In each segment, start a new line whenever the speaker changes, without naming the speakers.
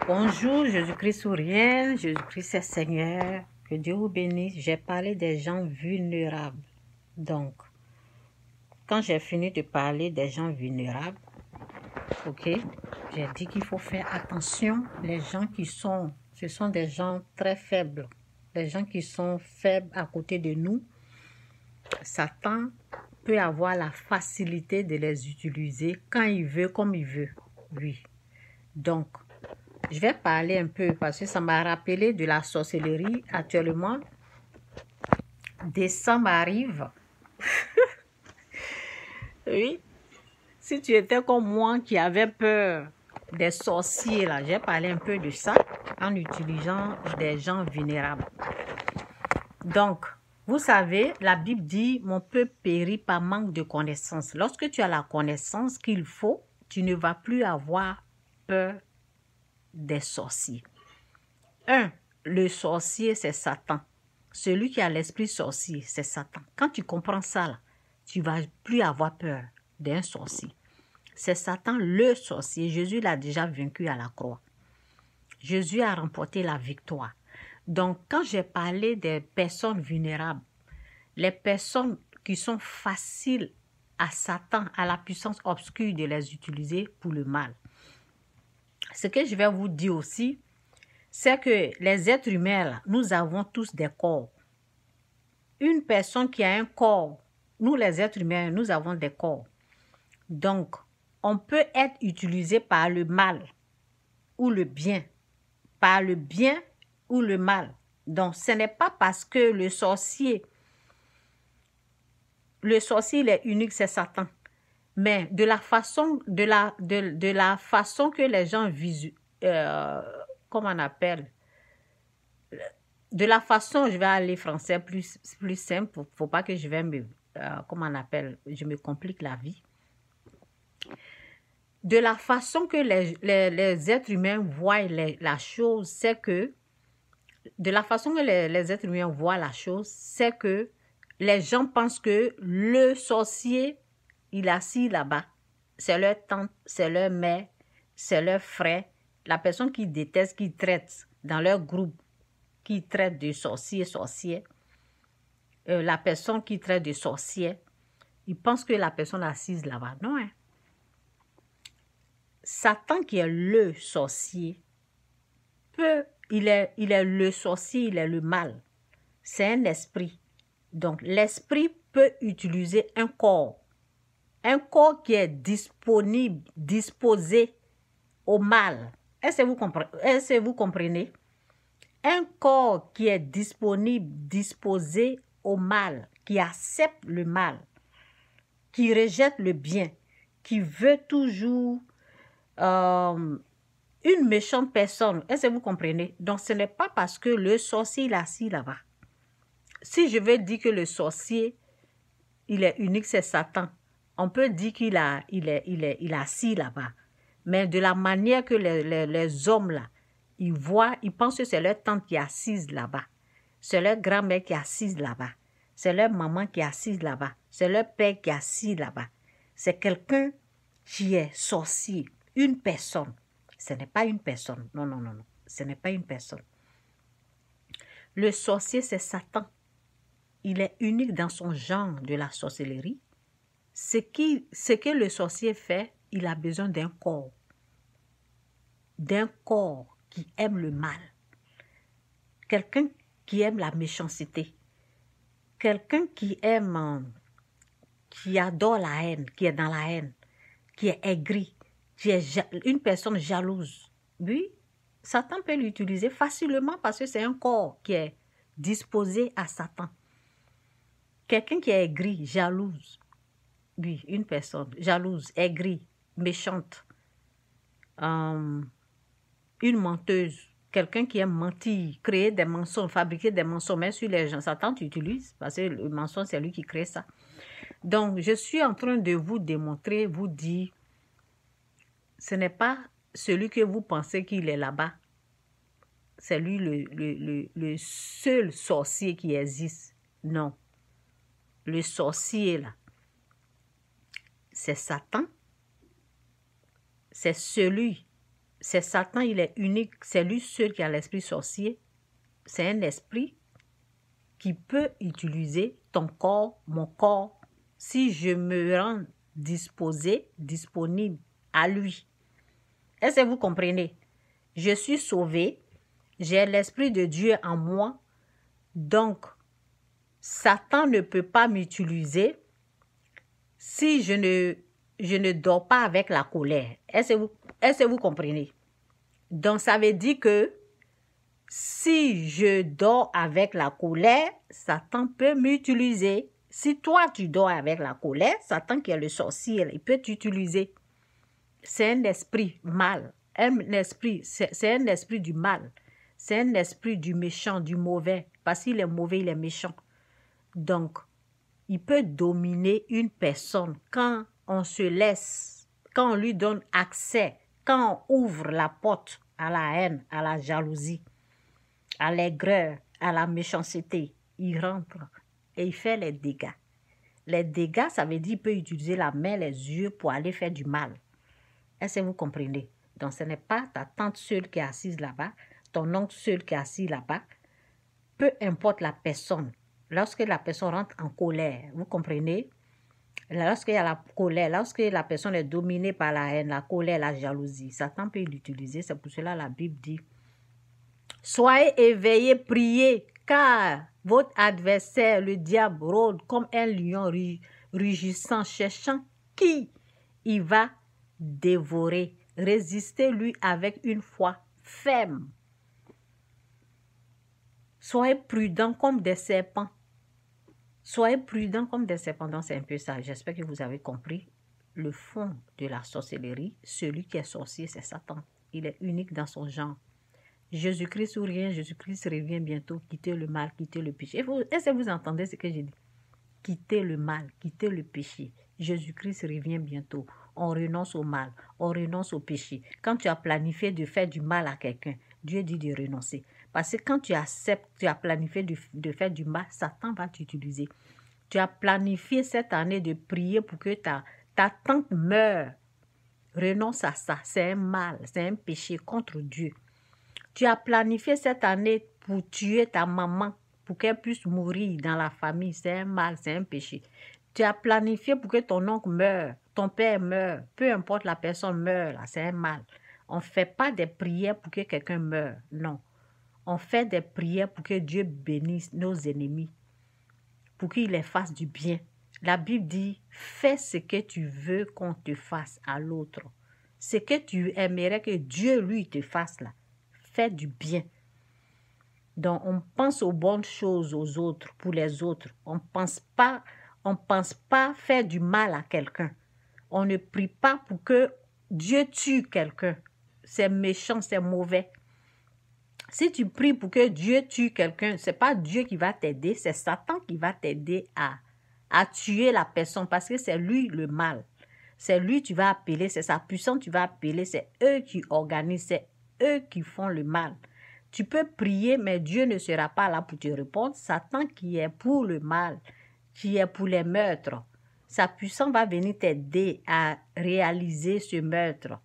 Bonjour, Jésus-Christ ou rien, Jésus-Christ est Seigneur, que Dieu vous bénisse. J'ai parlé des gens vulnérables. Donc, quand j'ai fini de parler des gens vulnérables, ok, j'ai dit qu'il faut faire attention. Les gens ce sont des gens très faibles. Les gens qui sont faibles à côté de nous, Satan peut avoir la facilité de les utiliser quand il veut, comme il veut, lui. Donc, je vais parler un peu parce que ça m'a rappelé de la sorcellerie. Actuellement, décembre arrive. Oui, si tu étais comme moi qui avait peur des sorciers, là, j'ai parlé un peu de ça en utilisant des gens vulnérables. Donc, vous savez, la Bible dit, mon peuple périt par manque de connaissance. Lorsque tu as la connaissance qu'il faut, tu ne vas plus avoir peur des sorciers. Le sorcier, c'est Satan. Celui qui a l'esprit sorcier, c'est Satan. Quand tu comprends ça, là, tu ne vas plus avoir peur d'un sorcier. C'est Satan le sorcier. Jésus l'a déjà vaincu à la croix. Jésus a remporté la victoire. Donc, quand j'ai parlé des personnes vulnérables, les personnes qui sont faciles à Satan, à la puissance obscure de les utiliser pour le mal. Ce que je vais vous dire aussi, c'est que les êtres humains, là, nous avons tous des corps. Une personne qui a un corps, nous les êtres humains, nous avons des corps. Donc, on peut être utilisé par le mal ou le bien. Par le bien ou le mal. Donc, ce n'est pas parce que le sorcier il est unique, c'est Satan. Mais de la façon que les gens comment on appelle, de la façon, je vais aller français plus simple, faut pas que je me complique la vie. De la façon que les êtres humains voient la chose, c'est que, de la façon que les êtres humains voient la chose, c'est que les gens pensent que le sorcier, il est assis là-bas. C'est leur tante, c'est leur mère, c'est leur frère, la personne qui déteste, qui traite dans leur groupe, qui traite de sorcier, la personne qui traite de sorcière, ils pensent que la personne assise là-bas. Non, hein? Satan qui est le sorcier, il est le sorcier, il est le mal. C'est un esprit. Donc, l'esprit peut utiliser un corps qui est disponible, disposé au mal. Est-ce que vous comprenez? Un corps qui est disponible, disposé au mal, qui accepte le mal, qui rejette le bien, qui veut toujours une méchante personne. Est-ce que vous comprenez? Donc, ce n'est pas parce que le sorcier est assis là-bas. Si je veux dire que le sorcier, il est unique, c'est Satan, on peut dire qu'il est assis là-bas. Mais de la manière que les hommes là, ils voient, ils pensent que c'est leur tante qui est assise là-bas. C'est leur grand-mère qui est assise là-bas. C'est leur maman qui est assise là-bas. C'est leur père qui est assis là-bas. C'est quelqu'un qui est sorcier. Une personne. Ce n'est pas une personne. Non. Ce n'est pas une personne. Le sorcier, c'est Satan. Il est unique dans son genre de la sorcellerie. Ce que le sorcier fait, il a besoin d'un corps. D'un corps qui aime le mal. Quelqu'un qui aime la méchanceté. Quelqu'un qui aime, qui adore la haine, qui est dans la haine, qui est aigri, qui est une personne jalouse. Oui, Satan peut l'utiliser facilement parce que c'est un corps qui est disposé à Satan. Quelqu'un qui est aigri, jalouse. Oui, une personne jalouse, aigrie, méchante. Une menteuse. Quelqu'un qui aime mentir, créer des mensonges, fabriquer des mensonges, même sur les gens. Satan t'utilise parce que le mensonge, c'est lui qui crée ça. Donc, je suis en train de vous démontrer, vous dire, ce n'est pas celui que vous pensez qu'il est là-bas. C'est lui le seul sorcier qui existe. Non. Le sorcier, là, c'est Satan. C'est celui c'est Satan, il est unique. C'est lui seul qui a l'esprit sorcier. C'est un esprit qui peut utiliser ton corps, mon corps, si je me rends disponible à lui. Est-ce que vous comprenez? Je suis sauvé, j'ai l'esprit de Dieu en moi, donc Satan ne peut pas m'utiliser si je ne dors pas avec la colère. Est-ce que vous comprenez? Donc ça veut dire que si je dors avec la colère, Satan peut m'utiliser. Si toi tu dors avec la colère, Satan qui est le sorcier, il peut t'utiliser. C'est un esprit mal. C'est un esprit du mal. C'est un esprit du méchant, du mauvais. Parce qu'il est mauvais, il est méchant. Donc, il peut dominer une personne quand on se laisse, quand on lui donne accès, quand on ouvre la porte à la haine, à la jalousie, à l'aigreur, à la méchanceté. Il rentre et il fait les dégâts. Les dégâts, ça veut dire qu'il peut utiliser la main, les yeux pour aller faire du mal. Est-ce que vous comprenez? Donc, ce n'est pas ta tante seule qui est assise là-bas, ton oncle seul qui est assis là-bas. Peu importe la personne, lorsque la personne rentre en colère, vous comprenez? Lorsqu'il y a la colère, lorsque la personne est dominée par la haine, la colère, la jalousie, Satan peut l'utiliser. C'est pour cela que la Bible dit « Soyez éveillés, priez, car votre adversaire, le diable, rôde comme un lion rugissant, cherchant qui il va dévorer. Résistez-lui avec une foi ferme. Soyez prudents comme des serpents. » Soyez prudents comme des serpents. Donc, c'est un peu ça. J'espère que vous avez compris le fond de la sorcellerie. Celui qui est sorcier, c'est Satan. Il est unique dans son genre. Jésus-Christ ou rien, Jésus-Christ revient bientôt. Quittez le mal, quittez le péché. Est-ce que vous entendez ce que j'ai dit? Quittez le mal, quittez le péché. Jésus-Christ revient bientôt. On renonce au mal, on renonce au péché. Quand tu as planifié de faire du mal à quelqu'un, Dieu dit de renoncer. Parce que quand tu acceptes, tu as planifié de faire du mal, Satan va t'utiliser. Tu as planifié cette année de prier pour que ta tante meure. Renonce à ça. C'est un mal, c'est un péché contre Dieu. Tu as planifié cette année pour tuer ta maman, pour qu'elle puisse mourir dans la famille. C'est un mal, c'est un péché. Tu as planifié pour que ton oncle meure, ton père meure, peu importe la personne meure, c'est un mal. On ne fait pas des prières pour que quelqu'un meure, non. On fait des prières pour que Dieu bénisse nos ennemis, pour qu'il les fasse du bien. La Bible dit, fais ce que tu veux qu'on te fasse à l'autre. Ce que tu aimerais que Dieu lui te fasse là. Fais du bien. Donc, on pense aux bonnes choses aux autres, pour les autres. On pense pas faire du mal à quelqu'un. On ne prie pas pour que Dieu tue quelqu'un. C'est méchant, c'est mauvais. Si tu pries pour que Dieu tue quelqu'un, ce n'est pas Dieu qui va t'aider, c'est Satan qui va t'aider à tuer la personne parce que c'est lui le mal. C'est lui tu vas appeler, c'est sa puissance tu vas appeler, c'est eux qui organisent, c'est eux qui font le mal. Tu peux prier, mais Dieu ne sera pas là pour te répondre. Satan qui est pour le mal, qui est pour les meurtres, sa puissance va venir t'aider à réaliser ce meurtre,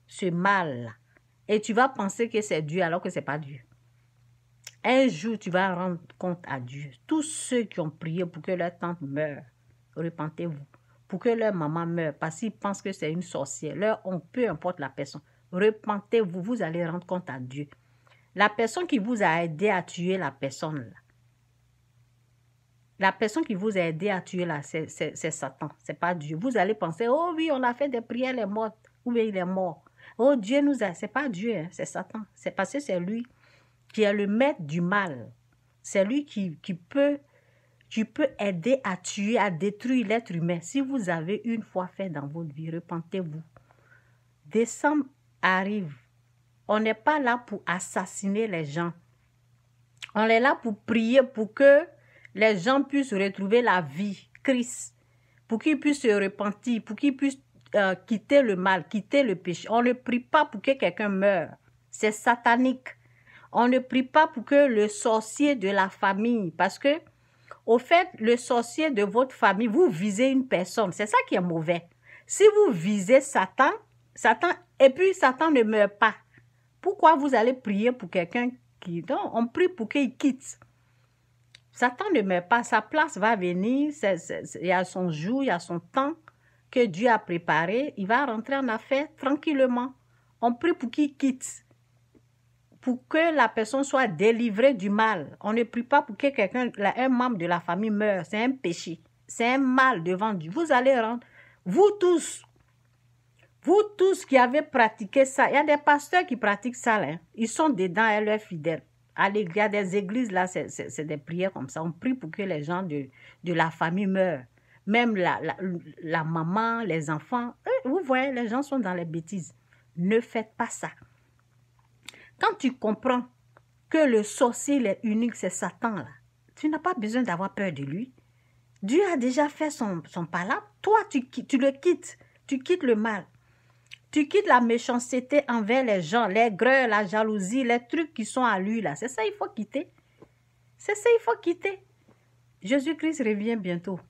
ce mal-là. Et tu vas penser que c'est Dieu alors que ce n'est pas Dieu. Un jour, tu vas rendre compte à Dieu. Tous ceux qui ont prié pour que leur tante meure, repentez-vous. Pour que leur maman meure, parce qu'ils pensent que c'est une sorcière. Peu importe la personne. Repentez-vous, vous allez rendre compte à Dieu. La personne qui vous a aidé à tuer la personne là. La personne qui vous a aidé à tuer là, c'est Satan. Ce n'est pas Dieu. Vous allez penser, oh oui, on a fait des prières, elle est morte. Ou bien il est mort. Oh, Dieu nous a... Ce n'est pas Dieu, hein, c'est Satan. C'est parce que c'est lui qui est le maître du mal. C'est lui qui peut aider à tuer, à détruire l'être humain. Si vous avez une fois fait dans votre vie, repentez-vous. Décembre arrive. On n'est pas là pour assassiner les gens. On est là pour prier pour que les gens puissent retrouver la vie, Christ. Pour qu'ils puissent se repentir, pour qu'ils puissent quitter le mal, quitter le péché. On ne prie pas pour que quelqu'un meure. C'est satanique. On ne prie pas pour que le sorcier de la famille, parce que, au fait, le sorcier de votre famille, vous visez une personne. C'est ça qui est mauvais. Si vous visez Satan, Satan Et puis, Satan ne meurt pas. Pourquoi vous allez prier pour quelqu'un qui... Non, on prie pour qu'il quitte. Satan ne meurt pas. Sa place va venir. Il y a son jour, il y a son temps que Dieu a préparé. Il va rentrer en affaires tranquillement. On prie pour qu'il quitte. Pour que la personne soit délivrée du mal. On ne prie pas pour que quelqu'un, un membre de la famille meure. C'est un péché. C'est un mal devant Dieu. Vous allez rendre... Vous tous qui avez pratiqué ça, il y a des pasteurs qui pratiquent ça, là. Ils sont dedans et leurs fidèles. Il y a des églises, là, c'est des prières comme ça. On prie pour que les gens de la famille meurent. Même la maman, les enfants. Vous voyez, les gens sont dans les bêtises. Ne faites pas ça. Quand tu comprends que le sorcier est unique, c'est Satan, là, tu n'as pas besoin d'avoir peur de lui. Dieu a déjà fait son palabre. Toi, tu le quittes. Tu quittes le mal. Tu quittes la méchanceté envers les gens, les greurs, la jalousie, les trucs qui sont à lui, là. C'est ça, il faut quitter. C'est ça, il faut quitter. Jésus-Christ revient bientôt.